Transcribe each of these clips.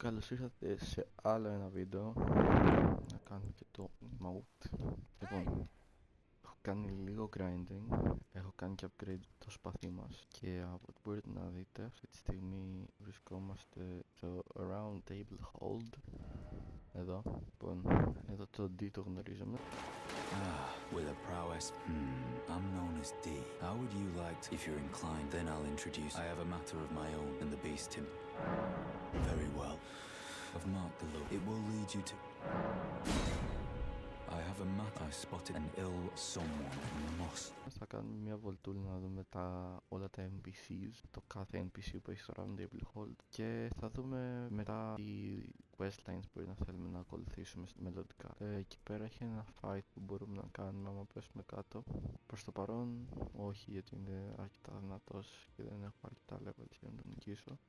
Καλώς ήρθατε σε άλλο ένα βίντεο. Να κάνουμε και το emote. Λοιπόν, έχω κάνει λίγο grinding, έχω κάνει και upgrade το σπαθί μας και από ό,τι μπορείτε να δείτε αυτή τη στιγμή βρισκόμαστε στο round table hold. Εδώ, λοιπόν, εδώ το D το γνωρίζουμε. With a prowess. I'm known as D. How would you like to? If you're inclined, then I'll introduce. I have a matter of my own and the beast him. Very well. I've marked the look. It will lead you to. I have a map. I spotted an ill someone must. Θα κάνουμε μια βολτούλα να δούμε όλα τα NPCs, το κάθε NPC που έχει στο round table hold και θα δούμε μετά τι questlines μπορεί να θέλουμε να ακολουθήσουμε μελλοντικά. Εκεί πέρα έχει ένα fight που μπορούμε να κάνουμε άμα πέσουμε κάτω. Προς το παρόν όχι, γιατί είναι αρκετά δυνατός και δεν έχω αρκετά levels για να τον νικήσω.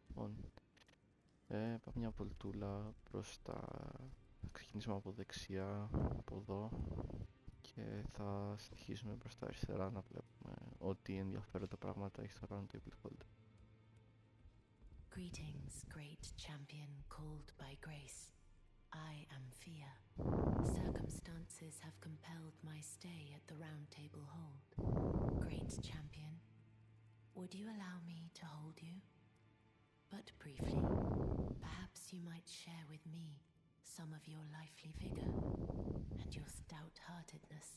Λοιπόν, πάμε μια βολτούλα προς τα... Θα ξεκινήσουμε από δεξιά, από εδώ και θα συνεχίσουμε προς τα αριστερά να βλέπουμε ό,τι ενδιαφέροντα πράγματα έχει στο round table hold. Greetings, great champion called by grace. I am Fia. Circumstances have compelled my stay at the round table hold. Great champion, would you allow me to hold you? But briefly, perhaps you might share with me some of your lively vigor and your stout-heartedness.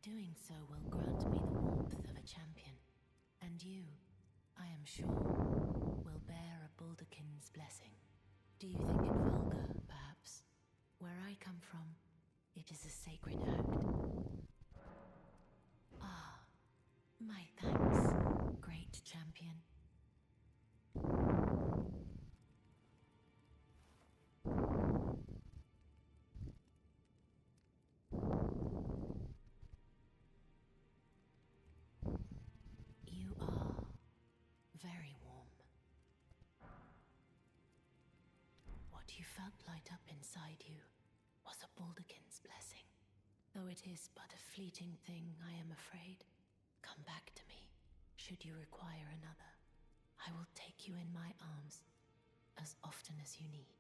Doing so will grant me the warmth of a champion, and you, I am sure, will bear a Baldakin's blessing. Do you think it vulgar, perhaps? Where I come from, it is a sacred act. Ah, my thanks, great champion. You are very warm. What you felt light up inside you was a Baldakin's blessing. Though it is but a fleeting thing, I am afraid. Come back to me, should you require another. I will take you in my arms as often as you need.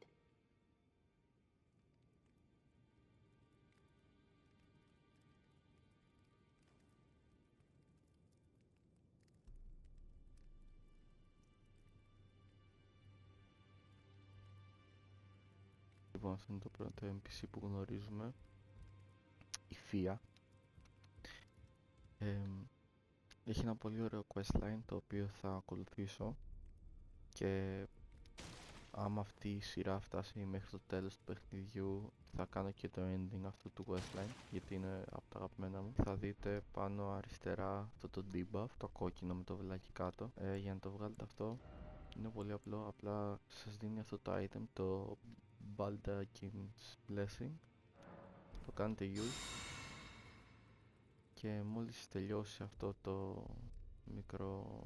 Λοιπόν, αυτό είναι το πρώτο NPC που γνωρίζουμε, η Φία. Έχει ένα πολύ ωραίο questline το οποίο θα ακολουθήσω και άμα αυτή η σειρά φτάσει μέχρι το τέλος του παιχνιδιού θα κάνω και το ending αυτού του questline γιατί είναι από τα αγαπημένα μου. Θα δείτε πάνω αριστερά αυτό το debuff, το κόκκινο με το βελάκι κάτω. Για να το βγάλετε αυτό είναι πολύ απλό, απλά σας δίνει αυτό το item, το Baldakin's Blessing. Το κάνετε use και μόλις τελειώσει αυτό το μικρό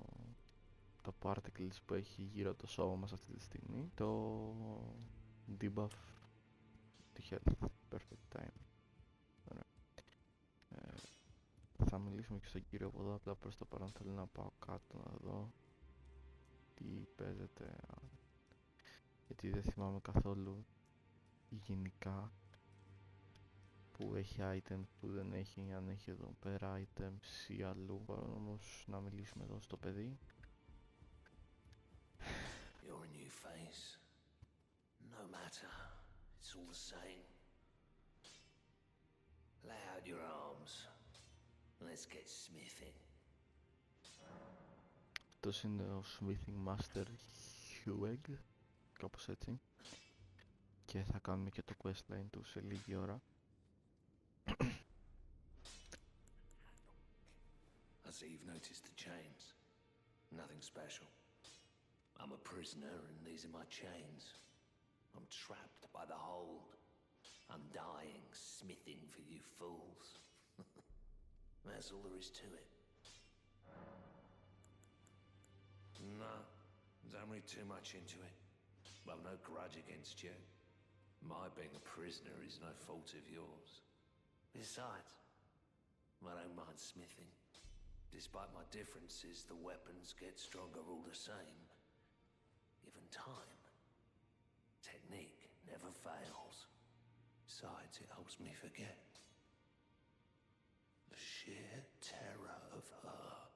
το particles που έχει γύρω το σώμα μας αυτή τη στιγμή, το debuff τη health, perfect time. Ωραία. Θα μιλήσουμε και στον κύριο από εδώ, απλά προς το παρόν θέλω να πάω κάτω να δω τι παίζεται, γιατί δεν θυμάμαι καθόλου γενικά που έχει items, που δεν έχει, αν έχει εδώ πέρα items ή αλλού. Μπορώ όμως να μιλήσουμε εδώ στο παιδί. You're a new face. No matter, it's all the same. Lay out your arms. Let's get smithing. Αυτός είναι ο Smithing Master Heweg, κάπως έτσι. Και θα κάνουμε και το questline του σε λίγη ώρα. I see you've noticed the chains. Nothing special. I'm a prisoner and these are my chains. I'm trapped by the hold. I'm dying, smithing for you fools. That's all there is to it. No, don't read too much into it. I've no grudge against you. My being a prisoner is no fault of yours. Besides, I don't mind smithing. Despite my differences, the weapons get stronger all the same. Given time, night it helps me forget. The sheer terror of her.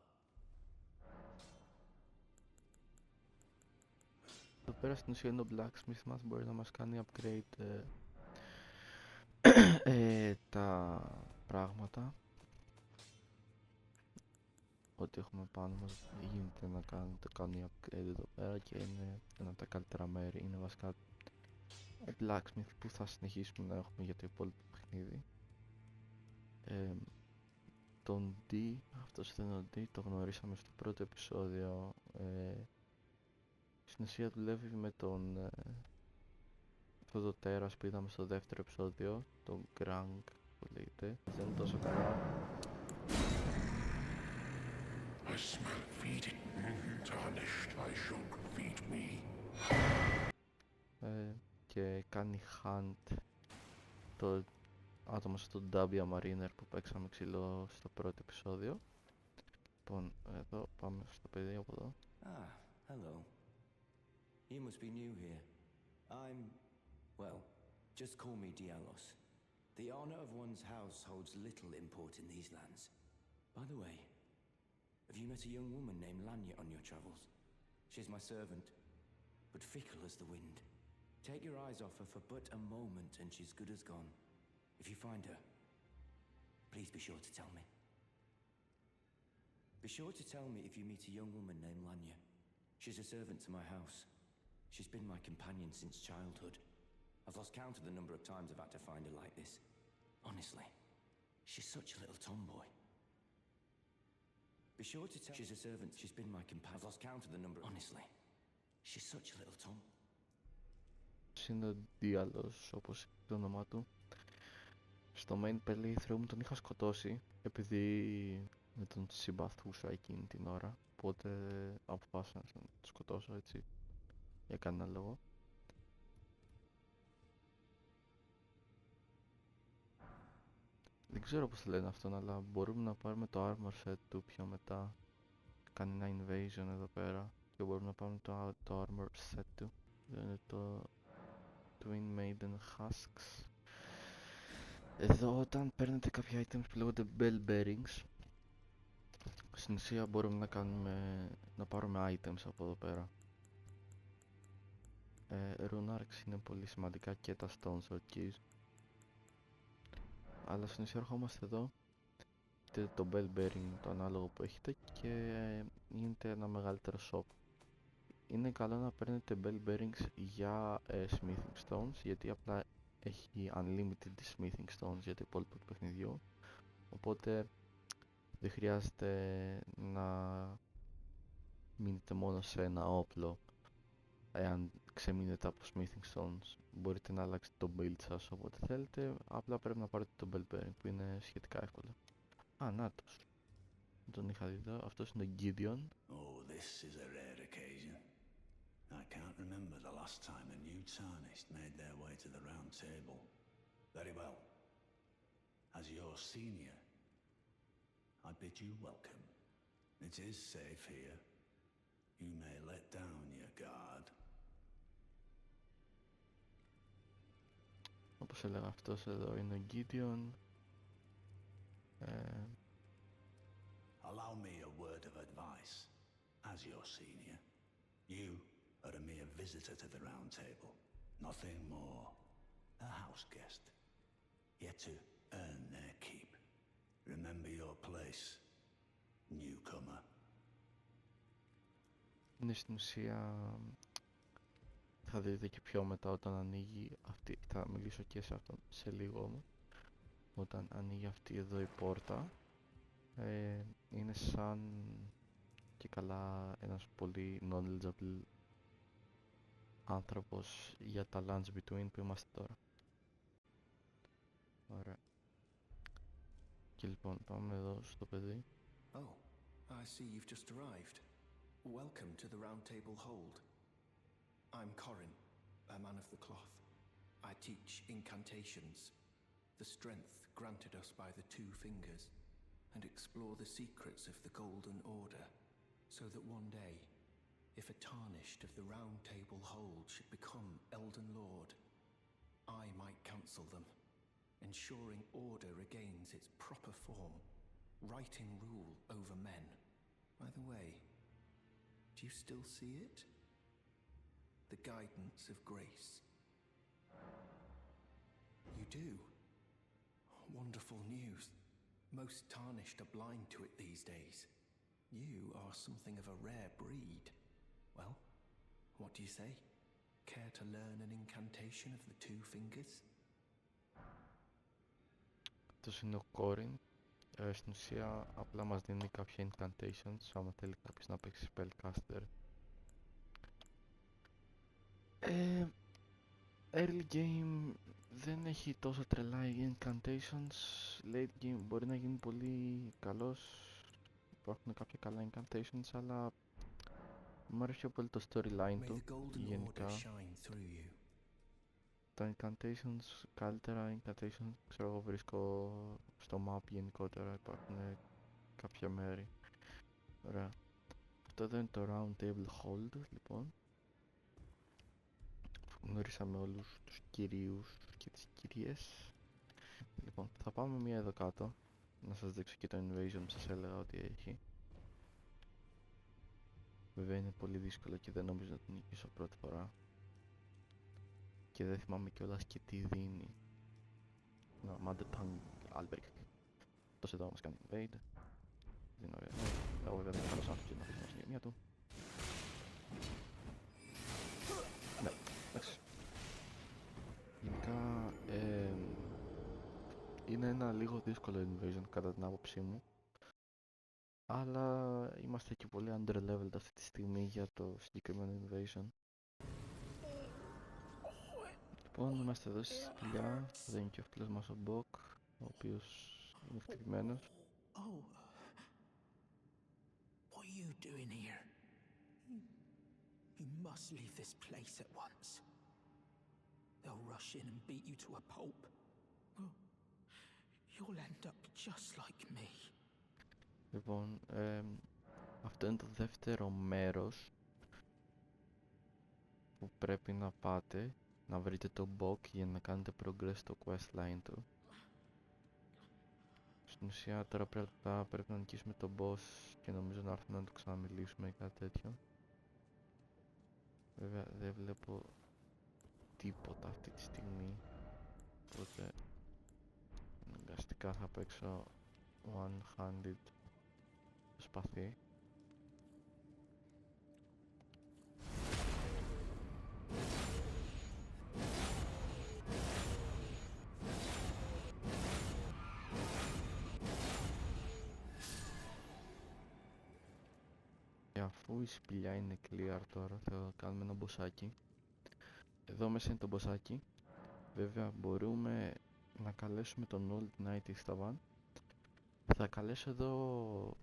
Εδώ πέρα στην ουσία είναι ο blacksmith μας, μπορεί να μας κάνει upgrade τα πράγματα. Ό,τι έχουμε πάνω μας γίνεται να κάνει upgrade εδώ πέρα και είναι ένα από τα καλύτερα μέρη. Είναι βασικά ο blacksmith που θα συνεχίσουμε να έχουμε για το υπόλοιπο παιχνίδι. Τον D, αυτός ήταν ο D, το γνωρίσαμε στο πρώτο επεισόδιο. Στην ουσία δουλεύει με τον αυτό το τέρας που είδαμε στο δεύτερο επεισόδιο, τον Grang που λέγεται. Δεν είναι τόσο καλά. I smell feeding. Tarnished, I should feed me. Και κάνει hunt το άτομο στον Dabia Mariner που παίξαμε ξύλο στο πρώτο επεισόδιο. Λοιπόν, εδώ πάμε στο παιδί από εδώ. Ah, hello. You must be new here. Well, just call me Dialos. The honor of one's house holds little import in these lands. By the way, have you met a young woman named Lanya on your travels? She's my servant, but fickle as the wind. Take your eyes off her for but a moment and she's good as gone. If you find her, please be sure to tell me. Be sure to tell me if you meet a young woman named Lanya. She's a servant to my house. She's been my companion since childhood. I've lost count of the number of times I've had to find her like this. Honestly, she's such a little tomboy. Be sure to tell... She's a servant. She's been my companion. I've lost count of the number... Honestly, she's such a little tom... Είναι ο Dialos, όπως είναι το όνομά του. Στο main playthrough μου τον είχα σκοτώσει επειδή με τον συμπαθούσα εκείνη την ώρα. Οπότε αποφάσισα να τον σκοτώσω έτσι για κανένα λόγο. Δεν ξέρω πώς λένε αυτόν, αλλά μπορούμε να πάρουμε το armor set του πιο μετά. Κάνει ένα invasion εδώ πέρα και μπορούμε να πάρουμε το armor set του. Εδώ είναι το Twin Maiden Husks. Εδώ όταν παίρνετε κάποια items που λέγονται Bell Bearings, στην ουσία μπορούμε να πάρουμε items από εδώ πέρα. Rune Arcs είναι πολύ σημαντικά και τα Stone Sword Keys. Αλλά στην ουσία ερχόμαστε εδώ, δείτε το Bell Bearing το ανάλογο που έχετε και γίνεται ένα μεγαλύτερο shop. Είναι καλό να παίρνετε Bell Bearings για Smithing Stones, γιατί απλά έχει unlimited smithing stones για το υπόλοιπο του παιχνιδιού, οπότε δεν χρειάζεται να μείνετε μόνο σε ένα όπλο. Εάν ξεμείνετε από smithing stones μπορείτε να αλλάξετε το build σας όποτε θέλετε, απλά πρέπει να πάρετε το bell bearing που είναι σχετικά εύκολο. Νάτος, τον είχα δει εδώ, αυτός είναι ο Gideon. Oh, this is a rare occasion. I can't remember the last time a new Tarnished made their way to the round table. Very well. As your senior, I bid you welcome. It is safe here. You may let down your guard. Όπως έλεγα, αυτός εδώ είναι ο Gideon. Allow me a word of advice. As your senior, you are a mere visitor to the round table. Nothing more. A house guest. Yet to earn their keep. Remember your place, newcomer. Είναι στην ουσία, θα δείτε και πιο μετά όταν ανοίγει αυτή, θα μιλήσω και σε αυτόν σε λίγο όμως. Όταν ανοίγει αυτή εδώ η πόρτα, είναι σαν και καλά ένας πολύ knowledgeable άνθρωπος για τα lands between που είμαστε τώρα. Ωραία. Και λοιπόν πάμε εδώ στο παιδί. Oh, I see you've just arrived. Welcome to the Round Table Hold. I'm Corin, a man of the cloth. I teach incantations, the strength granted us by the two fingers, and explore the secrets of the Golden Order, so that one day, if a Tarnished of the Round Table Hold should become Elden Lord, I might counsel them. ensuring order regains its proper form, righting rule over men. By the way, do you still see it? The guidance of grace. You do? Wonderful news. Most tarnished are blind to it these days. You are something of a rare breed. Well, what do you say? Care to learn an incantation of the two fingers? Αυτός είναι ο Corin. Στην ουσία απλά μας δίνει κάποια incantations άμα θέλει κάποιος να παίξει spellcaster. Early game δεν έχει τόσο τρελά incantations. Late game μπορεί να γίνει πολύ καλός. Υπάρχουν κάποια καλά incantations, αλλά μου αρέσει πιο πολύ το storyline May του. the golden Γενικά order shine through you. τα incantations, καλύτερα incantations ξέρω εγώ βρίσκω στο map γενικότερα. Υπάρχουν κάποια μέρη. Ωραία. Αυτό εδώ είναι το round table hold λοιπόν. Γνωρίσαμε όλους τους κυρίους και τις κυρίες. Λοιπόν, θα πάμε μία εδώ κάτω. Να σας δείξω και το invasion που σας έλεγα ότι έχει. Βέβαια είναι πολύ δύσκολο και δεν νομίζω να την νικήσω πρώτη φορά. Και δεν θυμάμαι κιόλας και τι δίνει. No, Mother Tongue Albrecht. Αυτός εδώ μας κάνει invade. Δεν είναι ωραία. Εγώ βέβαια δεν είμαι καλός άνθρωπος να αφήσουμε στην γεμία του. Ναι, εντάξει. Γενικά είναι ένα λίγο δύσκολο invasion κατά την άποψή μου. Αλλά είμαστε και πολύ underleveled αυτή τη στιγμή για το συγκεκριμένο invasion. Λοιπόν, είμαστε εδώ στη σπηλιά. Δεν είναι και ο φίλος μας ο Μποκ, ο οποίος είναι χτυπημένος. Oh, what are you doing here? You must leave this place at once. They'll rush in and beat you to a pulp. You'll end up just like me. Λοιπόν, αυτό είναι το δεύτερο μέρος που πρέπει να πάτε, να βρείτε το Μποκ για να κάνετε progress στο questline του. Στην ουσία τώρα πρέπει να νικήσουμε τον boss και νομίζω να έρθουμε να το ξαναμιλήσουμε ή κάτι τέτοιο. Βέβαια δεν βλέπω τίποτα αυτή τη στιγμή, οπότε αναγκαστικά θα παίξω one-handed το σπαθί. Και αφού η σπηλιά είναι clear τώρα θα κάνουμε ένα μποσάκι. Εδώ μέσα είναι το μποσάκι. Βέβαια μπορούμε να καλέσουμε τον Old Knight Istvan. Θα καλέσω εδώ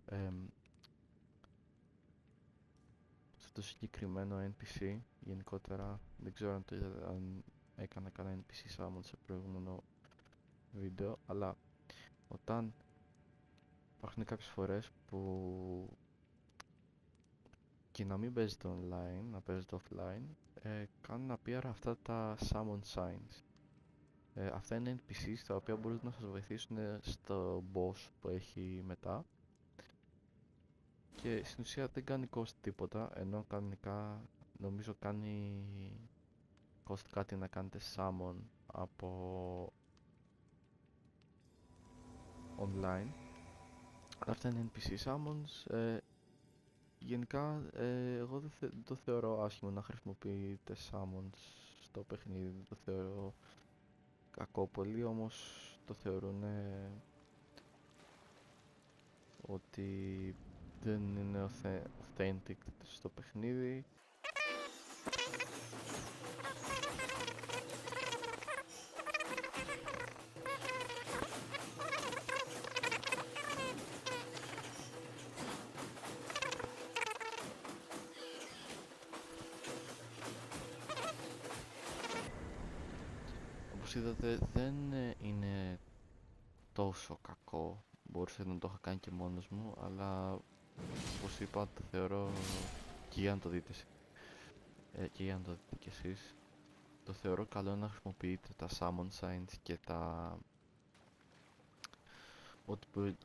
στο συγκεκριμένο NPC. Γενικότερα δεν ξέρω αν έκανα κανένα NPC summon σε προηγούμενο βίντεο, αλλά όταν υπάρχουν κάποιες φορές που και να μην παίζετε online, να παίζετε offline, κάνουν appear αυτά τα summon signs. Αυτά είναι NPCs τα οποία μπορούν να σας βοηθήσουν στο boss που έχει μετά και στην ουσία δεν κάνει cost τίποτα, ενώ κανονικά νομίζω κάνει cost κάτι να κάνετε summon από online. Αυτά είναι NPC summons. Γενικά εγώ δεν το θεωρώ άσχημο να χρησιμοποιείτε summons στο παιχνίδι, δεν το θεωρώ κακό. Πολλοί όμως το θεωρούν ότι δεν είναι authentic στο παιχνίδι. Όπως είδατε δεν είναι τόσο κακό. Μπορούσα να το είχα κάνει και μόνος μου, αλλά όπως είπα το θεωρώ και για να το δείτε και για να το δείτε κι εσείς, το θεωρώ καλό να χρησιμοποιείτε τα summon signs και τα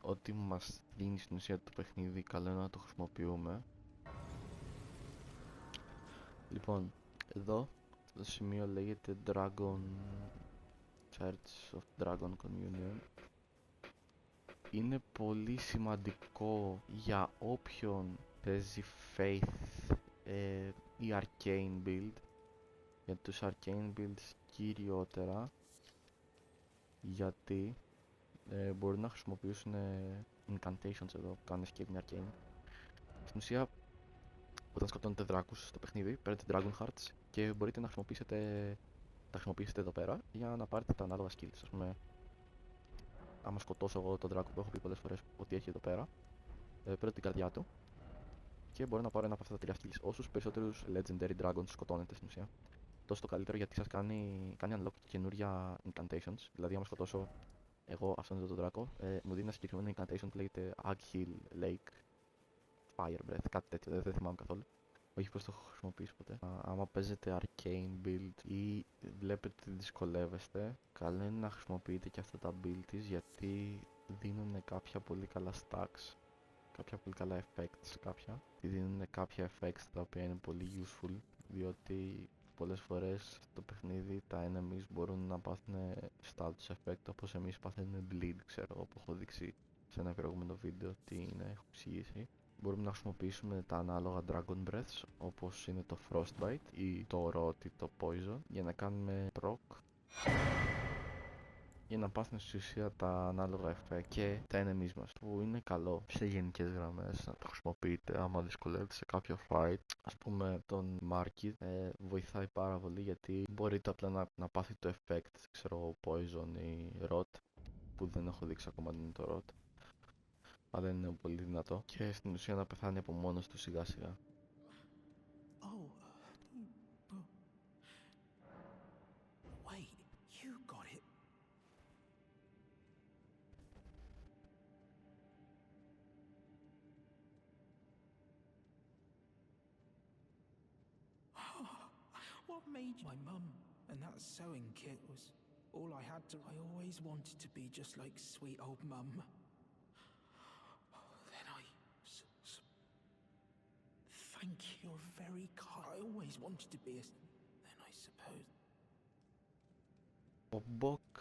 ό,τι μας δίνει στην ουσία το παιχνίδι, καλό είναι να το χρησιμοποιούμε. Λοιπόν, εδώ το σημείο λέγεται Dragon Church of Dragon Communion. Είναι πολύ σημαντικό για όποιον παίζει Faith ή Arcane build, για τους Arcane builds κυριότερα, γιατί μπορούν να χρησιμοποιήσουν incantations εδώ που κάνουν escape με Arcane. Στην ουσία, όταν σκοτώνετε δράκους στο παιχνίδι, παίρνετε Dragon Hearts και μπορείτε να τα χρησιμοποιήσετε εδώ πέρα για να πάρετε τα ανάλογα skills. Ας πούμε, άμα σκοτώσω εγώ τον δράκο που έχω πει πολλές φορές ότι έχει εδώ πέρα, παίρνω την καρδιά του και μπορώ να πάρω ένα από αυτά τα τρία skills. Όσους περισσότερους Legendary Dragons σκοτώνετε στην ουσία, τόσο το καλύτερο, γιατί σας κάνει unlock καινούρια incantations. Δηλαδή, άμα σκοτώσω εγώ αυτόν εδώ τον δράκο, μου δίνει ένα συγκεκριμένο incantation που λέγεται Aghill Lake Fire Breath, κάτι τέτοιο, δεν θυμάμαι καθόλου. Όχι πως το έχω χρησιμοποιήσει ποτέ. Άμα παίζετε Arcane build ή βλέπετε ότι δυσκολεύεστε, καλό είναι να χρησιμοποιείτε και αυτά τα build γιατί δίνουν κάποια πολύ καλά stacks, κάποια πολύ καλά effects, δίνουν κάποια effects τα οποία είναι πολύ useful, διότι πολλές φορές στο παιχνίδι τα enemies μπορούν να πάθουν status effect, όπως εμείς παθαίνουμε bleed, ξέρω, που έχω δείξει σε ένα προηγούμενο βίντεο τι είναι, έχω εξηγήσει. Μπορούμε να χρησιμοποιήσουμε τα ανάλογα Dragon Breaths, όπως είναι το Frostbite ή το Rot ή το Poison, για να κάνουμε proc, για να πάθουν στη ουσία τα ανάλογα effect και τα enemies μας, που είναι καλό σε γενικές γραμμές να το χρησιμοποιείτε άμα δυσκολεύετε σε κάποιο fight. Ας πούμε τον Market βοηθάει πάρα πολύ, γιατί μπορείτε απλά να πάθει το effect, ξέρω, Poison ή Rot, που δεν έχω δείξει ακόμα είναι το Rot, αλλά είναι πολύ δυνατό, και στην ουσία να πεθάνει από μόνος του σιγά σιγά. Wait, you got it. What made you? My mum and that sewing kit was all I had to. I always wanted to be just like sweet old mum. Then thank you. You're very kind. I always wanted to be a. Then I suppose. Ο Μποκ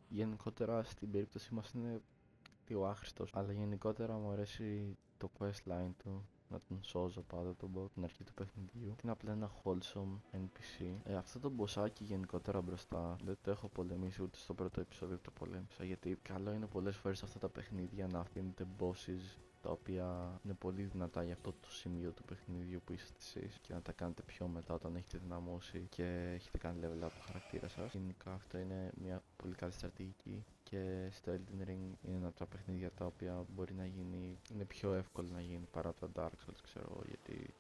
γενικότερα στην περίπτωση μας είναι λίγο άχρηστος, αλλά γενικότερα μου αρέσει το questline του, να τον σώζω πάντα τον Μποκ στην αρχή του παιχνιδιού. Είναι απλά ένα wholesome NPC. Αυτό το μποssάκι γενικότερα μπροστά δεν το έχω πολεμήσει, ούτε στο πρώτο επεισόδιο το πολέμησα, γιατί καλό είναι πολλές φορές αυτά τα παιχνίδια να αφήνετε bosses τα οποία είναι πολύ δυνατά για αυτό το σημείο του παιχνιδιού που είστε εσείς, και να τα κάνετε πιο μετά όταν έχετε δυναμώσει και έχετε κάνει level up το χαρακτήρα σας. Γενικά αυτό είναι μια πολύ καλή στρατηγική, και στο Elden Ring είναι ένα από τα παιχνίδια τα οποία μπορεί να γίνει, είναι πιο εύκολο να γίνει παρά από τα Dark Souls, ξέρω εγώ, γιατί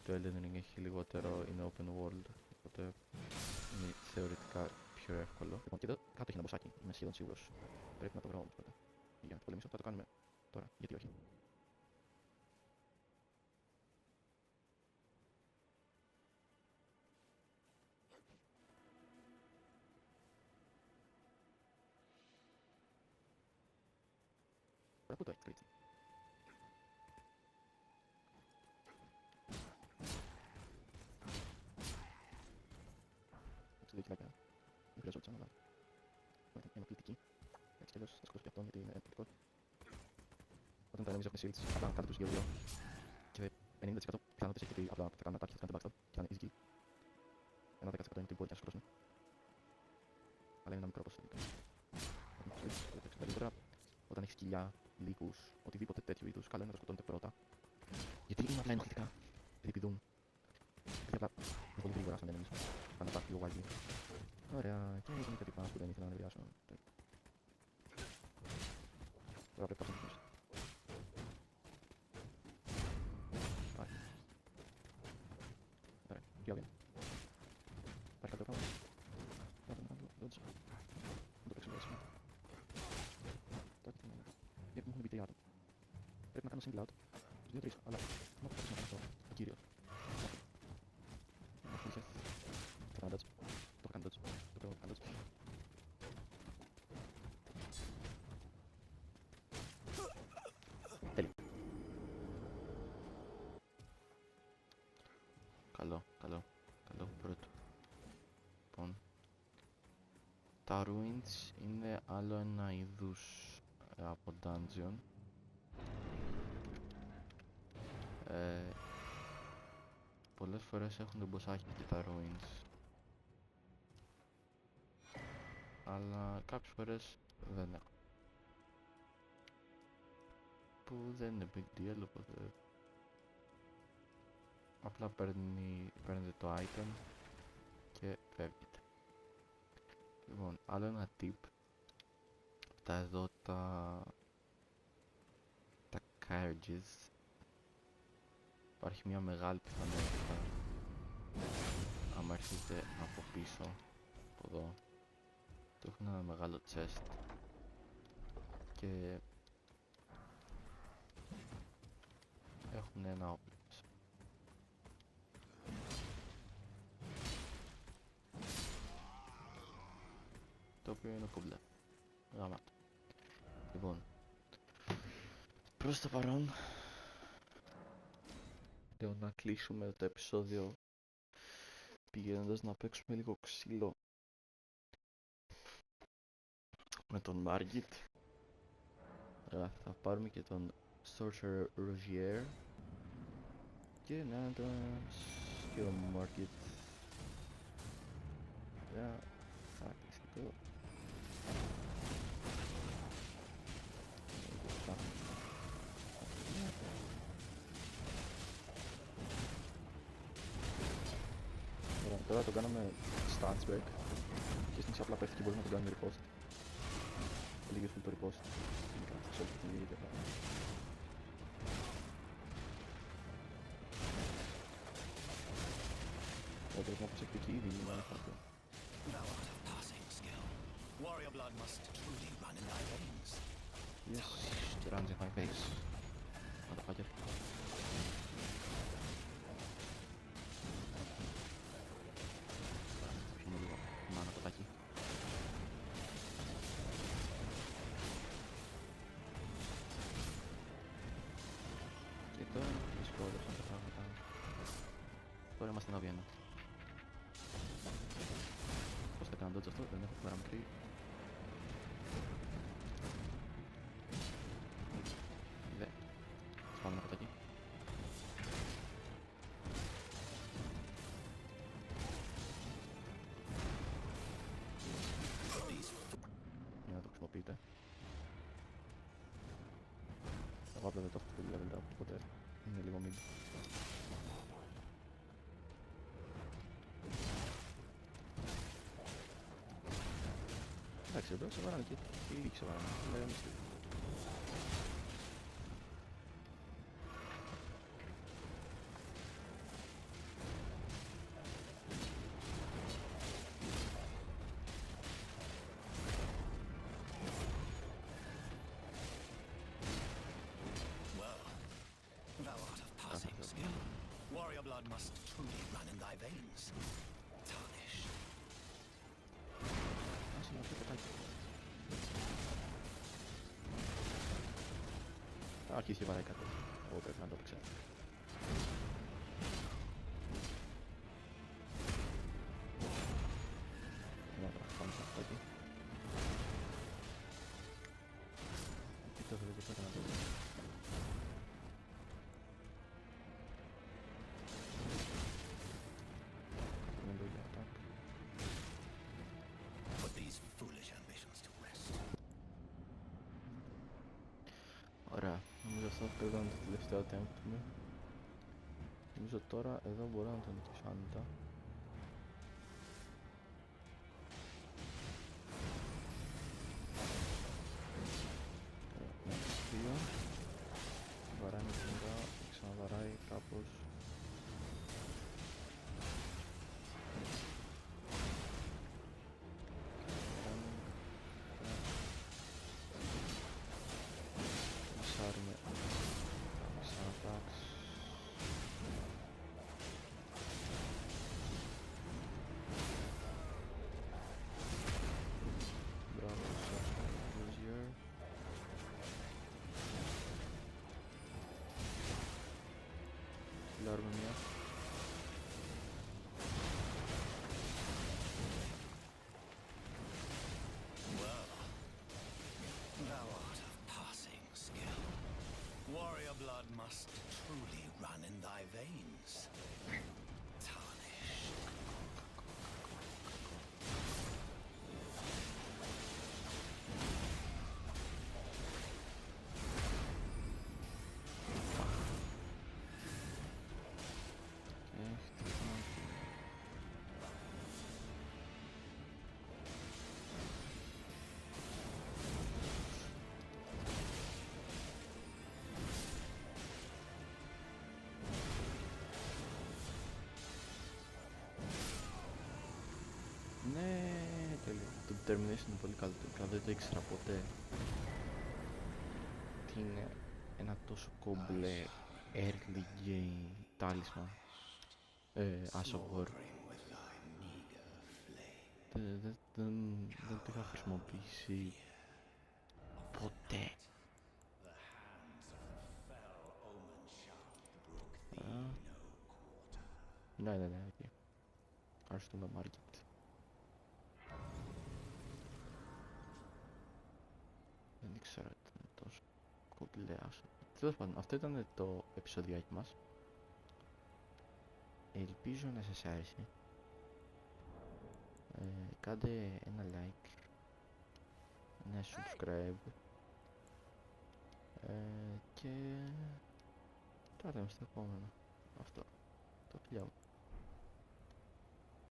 το Elden Ring έχει λιγότερο, είναι open world, οπότε είναι θεωρητικά πιο εύκολο. Λοιπόν, και εδώ κάτω έχει ένα μποσάκι, είμαι σχεδόν σίγουρος. Πρέπει να το βρω όμως πρώτα για να το πολεμήσω. Θα το κάνουμε τώρα, γιατί όχι. Τώρα πού το έχει το κρίτσι. Έξω δύο κιλάκια. Δεν χρειαζόντουσαν, αλλά είμαι πληθυκή. Έτσι κι αλλιώς θα σκοτώσω και αυτόν, γιατί είναι πληθυκό. Όταν τα enemies έχουν shields, απλά κάντε τους 2-2 και 50% πιθανότητες έχει, γιατί απλά θα κάνουν attack και θα κάνετε backstab και θα είναι easy kill. Ένα 10% είναι ότι μπορεί να σας σκοτώσουν, αλλά είναι ένα μικρό ποσοστό. Καλύτερα, όταν έχεις κοιλιά, λύκους, οτιδήποτε τέτοιου είδους, καλό είναι να τα σκοτώνετε πρώτα, γιατί είναι απλά ενοχλητικά, ρηπηδούν. Γιατί απλά είναι πολύ γρήγορα σαν enemies, πάνε attack λίγο wildly. Ωραία, και είναι κάτι πάνω που δεν ήθελα να ανεβιάσω. Τώρα πρέπει να το Πιο bien. Υπάρχει κάτι πάνω. Δεν το επεξεργάσουμε. Τώρα τι είναι. Γιατί μου έχουν μπει 3 άτομα. Πρέπει να κάνω single out. Τους 2-3, αλλά δεν θα να κάνω αυτό. Ο κύριος. Θα κάνω dodge. Το θα κάνω dodge. Το πρέπει να κάνω dodge. τα ruins είναι άλλο ένα είδους από dungeon. Πολλές φορές έχουν μποσάκια και τα ruins, αλλά κάποιες φορές δεν έχουν, που δεν είναι big deal, οπότε απλά παίρνετε το item και φεύγετε. Λοιπόν, άλλο ένα tip, τα εδώ τα carriages, υπάρχει μια μεγάλη πιθανότητα, άμα έρχεται από πίσω, από εδώ, το έχουν ένα μεγάλο chest και έχουν ένα όπλο. Το οποίο είναι κομπλέ. Γαμάτο. Λοιπόν, προς το παρόν, λέω να κλείσουμε το επεισόδιο πηγαίνοντας να παίξουμε λίγο ξύλο με τον Margit. Θα πάρουμε και τον Sorcerer Rogier και να τον σκύλο μου Margit. Θα κλείσει το. Τώρα το κάναμε stance break και στην απλά πέφτει και μπορούμε να το κάνουμε repost. Λίγο useful το repost. Σε όλη την λίγη τέτοια. Οπότε έχουμε προσεκτική ήδη είναι ένα φάκο. Yes, it runs in my face. Motherfucker. Και τώρα δυσκόλεψαν τα πράγματα. Τώρα είμαστε στην Αβιένα. Πώς θα κάνω dodge αυτό, δεν έχω παραμικρή. Δε. Πάμε από εκεί. Για να το χρησιμοποιείτε. Εγώ απλά δεν το έχω πολύ level up, οπότε είναι λίγο mid. Εντάξει, εδώ ξεβαράνε και λίγοι ξεβαράνε, λέγαμε στη. Warrior blood must truly run in thy veins. Tarnish. Άσε να πει πετάκι. Θα αρχίσει και βαράει κάτι. Εγώ πρέπει να το ξέρω. Πάμε σε αυτό εκεί. Κοιτάξτε εδώ και πέρα να το δω. Ωραία, νομίζω αυτό πρέπει να είναι το τελευταίο attempt μου. Νομίζω τώρα εδώ μπορώ να τον νικήσω άνετα. Ναι, 2. Βαράει με την ώρα, ξαναβαράει κάπως. Λάρουμε μια. Termination είναι πολύ καλό τελικά, δεν το ήξερα ποτέ. Τι είναι ένα τόσο κόμπλε early game talisman. As of War. Δεν το είχα χρησιμοποιήσει ποτέ. Ναι, okay. Ευχαριστούμε, Market. Δεν ήξερα ότι ήταν τόσο κομπλέας. Τέλος πάντων, αυτό ήταν το επεισοδιάκι μας. Ελπίζω να σας άρεσε. Κάντε ένα like, ένα subscribe και τα λέμε στο επόμενο. Αυτό, το φιλιά μου.